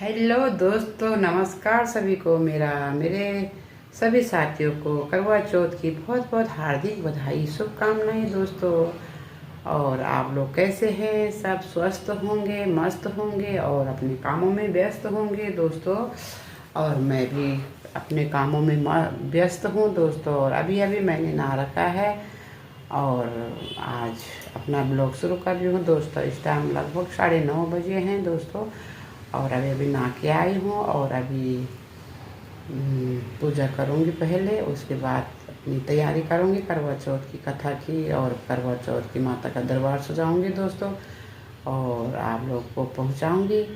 Hello दोस्तों, नमस्कार सभी को। मेरे सभी साथियों को करवा चौथ की बहुत बहुत हार्दिक बधाई, शुभकामनाएं दोस्तों। और आप लोग कैसे हैं? सब स्वस्थ होंगे, मस्त होंगे और अपने कामों में व्यस्त होंगे दोस्तों। और मैं भी अपने कामों में व्यस्त हूँ दोस्तों। और अभी अभी मैंने नहा रखा है और आज अपना ब्लॉग शुरू कर रही हूँ दोस्तों। इस टाइम लगभग 9:30 बजे हैं दोस्तों। और अभी अभी नहा के आई हूँ और अभी पूजा करूँगी पहले, उसके बाद अपनी तैयारी करूँगी करवा चौथ की कथा की। और करवा चौथ की माता का दरबार सजाऊँगी दोस्तों और आप लोग को पहुँचाऊँगी,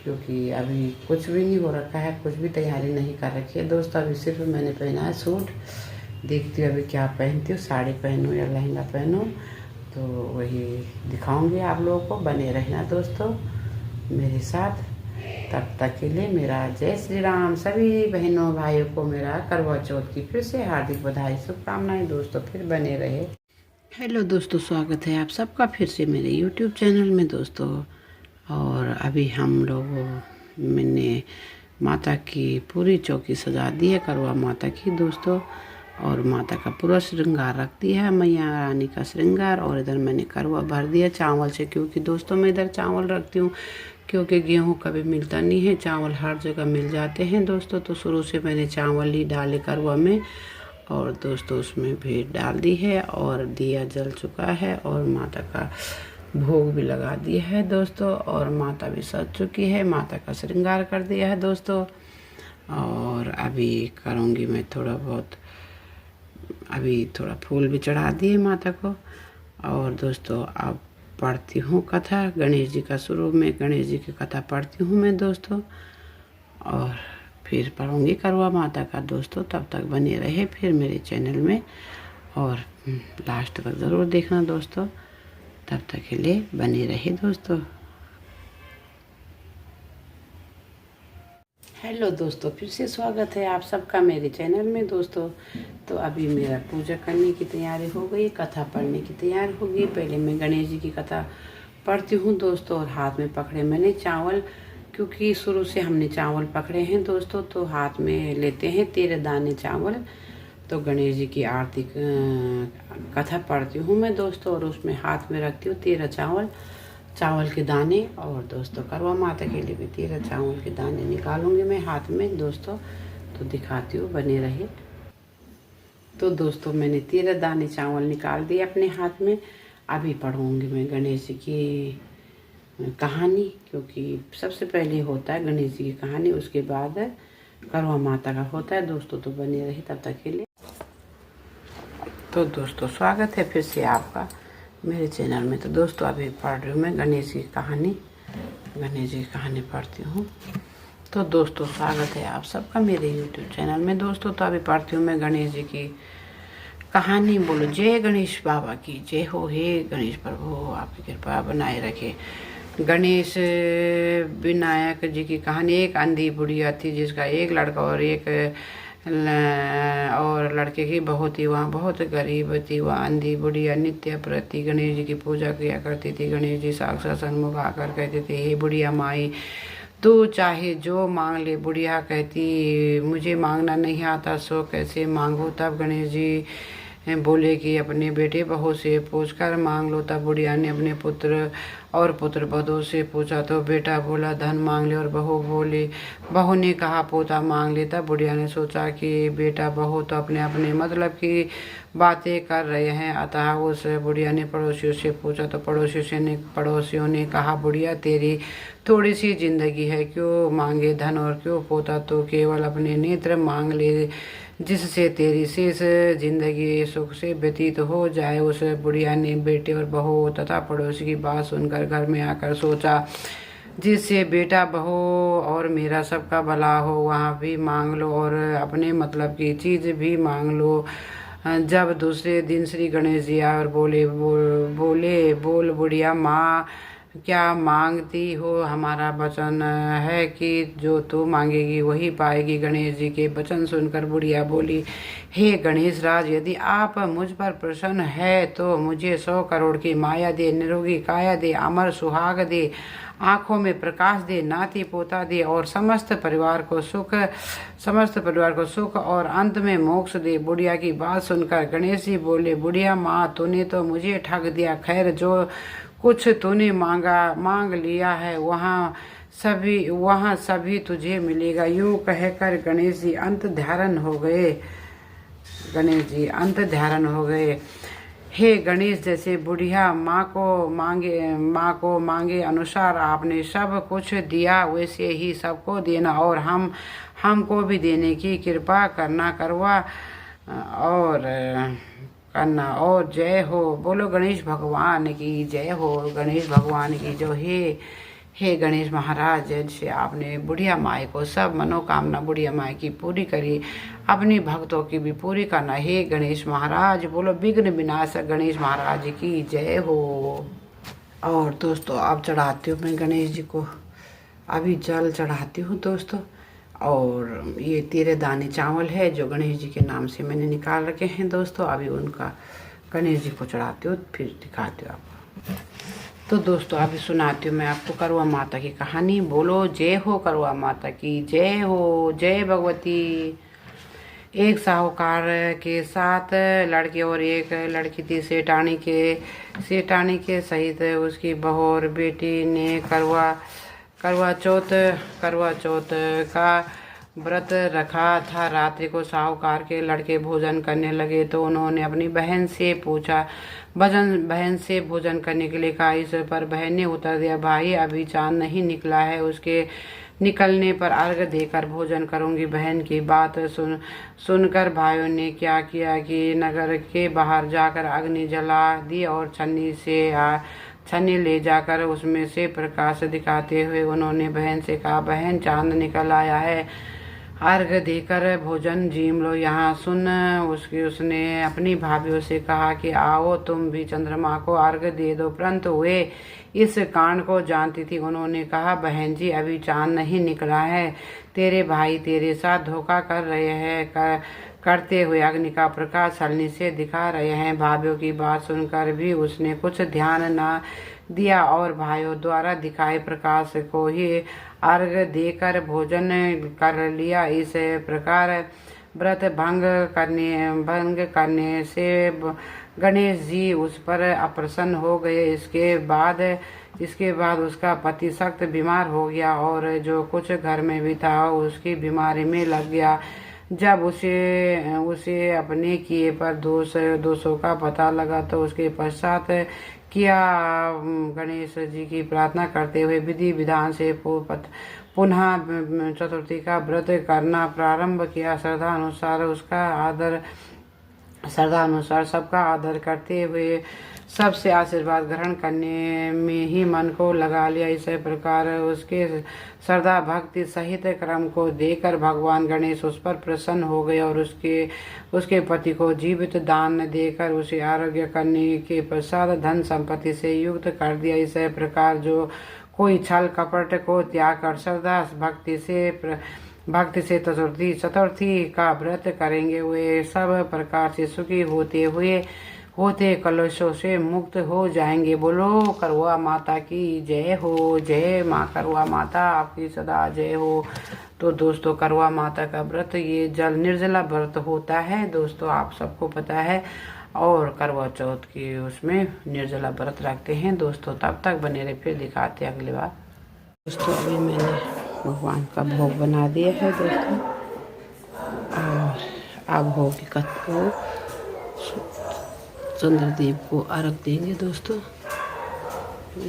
क्योंकि अभी कुछ भी नहीं हो रखा है, कुछ भी तैयारी नहीं कर रखी है दोस्तों। अभी सिर्फ मैंने पहना है सूट। देखती हूँ अभी क्या पहनती हूँ, साड़ी पहनूँ या लहंगा पहनूँ, तो वही दिखाऊँगी आप लोगों को। बने रहना दोस्तों मेरे साथ। तब तक के लिए मेरा जय श्री राम। सभी बहनों भाइयों को मेरा करवा चौथ की फिर से हार्दिक बधाई, शुभकामनाएं दोस्तों। फिर बने रहे। हेलो दोस्तों, स्वागत है आप सबका फिर से मेरे यूट्यूब चैनल में दोस्तों। और अभी हम लोग मैंने माता की पूरी चौकी सजा दी है, करवा माता की दोस्तों। और माता का पूरा श्रृंगार रख दिया है, मैया रानी का श्रृंगार। और इधर मैंने करवा भर दिया चावल से, क्योंकि दोस्तों मैं इधर चावल रखती हूँ, क्योंकि गेहूँ कभी मिलता नहीं है, चावल हर जगह मिल जाते हैं दोस्तों। तो शुरू से मैंने चावल ही डाले करवा में। और दोस्तों उसमें भी डाल दी है और दिया जल चुका है और माता का भोग भी लगा दिया है दोस्तों। और माता भी सज चुकी है, माता का श्रृंगार कर दिया है दोस्तों। और अभी करूँगी मैं थोड़ा बहुत, अभी थोड़ा फूल भी चढ़ा दिए माता को। और दोस्तों अब पढ़ती हूँ कथा गणेश जी का। शुरू में गणेश जी की कथा पढ़ती हूँ मैं दोस्तों, और फिर पढ़ूँगी करवा माता का दोस्तों। तब तक बने रहे फिर मेरे चैनल में और लास्ट तक ज़रूर देखना दोस्तों। तब तक के लिए बने रहे दोस्तों। हेलो दोस्तों, फिर से स्वागत है आप सबका मेरे चैनल में दोस्तों। तो अभी मेरा पूजा करने की तैयारी हो गई, कथा पढ़ने की तैयारी हो गई। पहले मैं गणेश जी की कथा पढ़ती हूँ दोस्तों। और हाथ में पकड़े मैंने चावल, क्योंकि शुरू से हमने चावल पकड़े हैं दोस्तों। तो हाथ में लेते हैं 13 दाने चावल। तो गणेश जी की आरती कथा पढ़ती हूँ मैं दोस्तों, और उसमें हाथ में रखती हूँ 13 चावल के दाने। और दोस्तों करवा माता के लिए भी 13 चावल के दाने निकालूंगी मैं हाथ में दोस्तों। तो दिखाती हूँ, बने रहे। तो दोस्तों मैंने 13 दाने चावल निकाल दिए अपने हाथ में। अभी पढ़ूंगी मैं गणेश जी की कहानी, क्योंकि सबसे पहले होता है गणेश जी की कहानी, उसके बाद करवा माता का होता है दोस्तों। तो बने रहे तब तक के लिए। तो दोस्तों स्वागत है फिर से आपका मेरे चैनल में। तो दोस्तों अभी पढ़ रही हूँ मैं गणेश जी की कहानी, गणेश जी की कहानी पढ़ती हूँ। तो दोस्तों स्वागत है आप सबका मेरे यूट्यूब चैनल में दोस्तों। तो अभी पढ़ती हूँ मैं गणेश जी की कहानी। बोलो जय गणेश बाबा की जय हो। हे गणेश प्रभु आपकी कृपा बनाए रखे। गणेश विनायक जी की कहानी। एक अंधी बुढ़िया थी, जिसका एक लड़का और लड़के की बहुत ही वहाँ बहुत गरीब थी। वह अंधी बुढ़िया नित्य प्रति गणेश जी की पूजा किया करती थी। गणेश जी साक्षात सन्मुख आकर कहते थे, हे बुढ़िया माई, तू चाहे जो मांग ले। बुढ़िया कहती, मुझे मांगना नहीं आता, सो कैसे मांगू। तब गणेश जी बोले कि अपने बेटे बहू से पूछ कर मांग लो। तब बुढ़िया ने अपने पुत्र और पुत्र वधू से पूछा, तो बेटा बोला धन मांग ले, और बहू ने कहा पोता मांग ले। तब बुढ़िया ने सोचा कि बेटा बहू तो अपने अपने मतलब की बातें कर रहे हैं, अतः उस बुढ़िया ने पड़ोसियों से पूछा। तो पड़ोसियों ने कहा, बुढ़िया तेरी थोड़ी सी जिंदगी है, क्यों मांगे धन और क्यों पोता, तो केवल अपने नेत्र मांग ले, जिससे तेरी शेष जिंदगी सुख से व्यतीत हो जाए। उस बुढ़िया ने बेटे और बहू तथा पड़ोसी की बात सुनकर घर में आकर सोचा, जिससे बेटा बहू और मेरा सबका भला हो, वहाँ भी मांग लो और अपने मतलब की चीज़ भी मांग लो। जब दूसरे दिन श्री गणेश जी आए और बोल बुढ़िया माँ, क्या मांगती हो, हमारा वचन है कि जो तू मांगेगी वही पाएगी। गणेश जी के वचन सुनकर बुढ़िया बोली, हे गणेश राज, यदि आप मुझ पर प्रसन्न है तो मुझे 100 करोड़ की माया दे, निरोगी काया दे, अमर सुहाग दे, आंखों में प्रकाश दे, नाती पोता दे और समस्त परिवार को सुख और अंत में मोक्ष दे। बुढ़िया की बात सुनकर गणेश जी बोले, बुढ़िया माँ, तूने तो मुझे ठग दिया। खैर, जो कुछ तूने मांग लिया है वहाँ सभी तुझे मिलेगा। यूँ कहकर गणेश जी अंत ध्यान हो गए। हे गणेश, जैसे बुढ़िया माँ को मांगे अनुसार आपने सब कुछ दिया, वैसे ही सबको देना और हमको भी देने की कृपा और जय हो। बोलो गणेश भगवान की जय हो। गणेश भगवान की जो हे गणेश महाराज, जैसे आपने बुढ़िया माई को सब मनोकामना बुढ़िया माई की पूरी करी, अपनी भक्तों की भी पूरी करना। हे गणेश महाराज, बोलो विघ्न विनाशक गणेश महाराज की जय हो। और दोस्तों, अब चढ़ाती हूँ मैं गणेश जी को, अभी जल चढ़ाती हूँ दोस्तों। और ये 13 दाने चावल है जो गणेश जी के नाम से मैंने निकाल रखे हैं दोस्तों। अभी उनका गणेश जी को चढ़ाती हूँ, फिर दिखाती हूँ आपको। तो दोस्तों, अभी सुनाती हूँ मैं आपको करवा माता की कहानी। बोलो जय हो करवा माता की जय हो। जय भगवती। एक साहूकार के 7 लड़के और एक लड़की थी। सेठानी के सहित उसकी बहू और बेटी ने करवा चौथ का व्रत रखा था। रात्रि को साहूकार के लड़के भोजन करने लगे तो उन्होंने अपनी बहन से भोजन करने के लिए कहा। इस पर बहन ने उत्तर दिया, भाई, अभी चांद नहीं निकला है, उसके निकलने पर अर्घ देकर भोजन करूंगी। बहन की बात सुनकर भाइयों ने क्या किया कि नगर के बाहर जाकर अग्नि जला दी और छन्नी ले जाकर उसमें से प्रकाश दिखाते हुए उन्होंने बहन से कहा, बहन, चांद निकल आया है, अर्घ देकर भोजन जीम लो। यहाँ सुन उसने अपनी भाभीयों से कहा कि आओ तुम भी चंद्रमा को अर्घ दे दो, परंतु वे इस कांड को जानती थी। उन्होंने कहा, बहन जी, अभी चांद नहीं निकला है, तेरे भाई तेरे साथ धोखा कर रहे हैं, करते हुए अग्नि का प्रकाश छलनी से दिखा रहे हैं। भाइयों की बात सुनकर भी उसने कुछ ध्यान न दिया और भाइयों द्वारा दिखाए प्रकाश को ही अर्घ देकर भोजन कर लिया। इस प्रकार व्रत भंग करने से गणेश जी उस पर अप्रसन्न हो गए। इसके बाद उसका पति सख्त बीमार हो गया और जो कुछ घर में भी था उसकी बीमारी में लग गया। जब उसे अपने किए पर दोषों का पता लगा तो उसके पश्चात किया गणेश जी की प्रार्थना करते हुए विधि विधान से पुनः चतुर्थी का व्रत करना प्रारंभ किया। श्रद्धा अनुसार सबका आदर करते हुए सबसे आशीर्वाद ग्रहण करने में ही मन को लगा लिया। इसी प्रकार उसके श्रद्धा भक्ति सहित क्रम को देखकर भगवान गणेश उस पर प्रसन्न हो गए और उसके पति को जीवित दान देकर उसे आरोग्य करने के पश्चात धन संपत्ति से युक्त कर दिया। इसी प्रकार जो कोई छल कपट को त्याग कर श्रद्धा भक्ति से चतुर्थी का व्रत करेंगे, वे सब प्रकार से सुखी होते कलशों से मुक्त हो जाएंगे। बोलो करवा माता की जय हो। जय माँ करवा माता, आपकी सदा जय हो। तो दोस्तों, करवा माता का व्रत ये निर्जला व्रत होता है दोस्तों, आप सबको पता है। और करवा चौथ की उसमें निर्जला व्रत रखते हैं दोस्तों। तब तक बने रहे, फिर दिखाते हैं अगली बार। दोस्तों, अभी मैंने भगवान का भोग बना दिया है दोस्तों, और आप भोग की को चंद्रदेव को अर्घ देंगे दोस्तों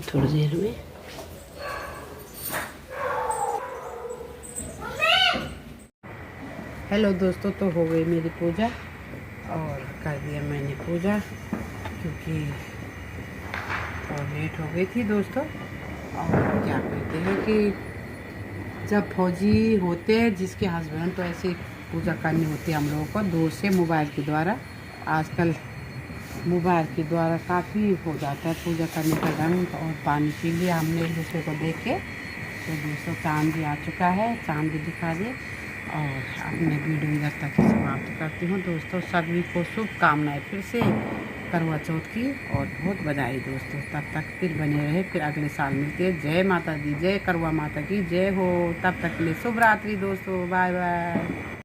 थोड़ी देर में। हेलो दोस्तों, तो हो गई मेरी पूजा और कर दिया मैंने पूजा, क्योंकि और लेट हो गई थी दोस्तों। और क्या कहते हैं कि जब फौजी होते हैं जिसके हस्बैंड, तो ऐसे पूजा करनी होती है हम लोगों को दूर से मोबाइल के द्वारा। आजकल मोबाइल के द्वारा काफ़ी हो जाता है पूजा करने का ढंग। और पानी पी लिया हमने एक दूसरे को देख के। तो दोस्तों चाँद भी आ चुका है, चाँद भी दिखा दे। और अपने वीडियो इधर तक ही समाप्त करती हूँ दोस्तों। सभी को शुभकामनाएं फिर से करवा चौथ की और बहुत बधाई दोस्तों। तब तक फिर बने रहे, फिर अगले साल मिलते हैं। जय माता दी, जय करवा माता की जय हो। तब तक के लिए शुभ रात्रि दोस्तों, बाय बाय।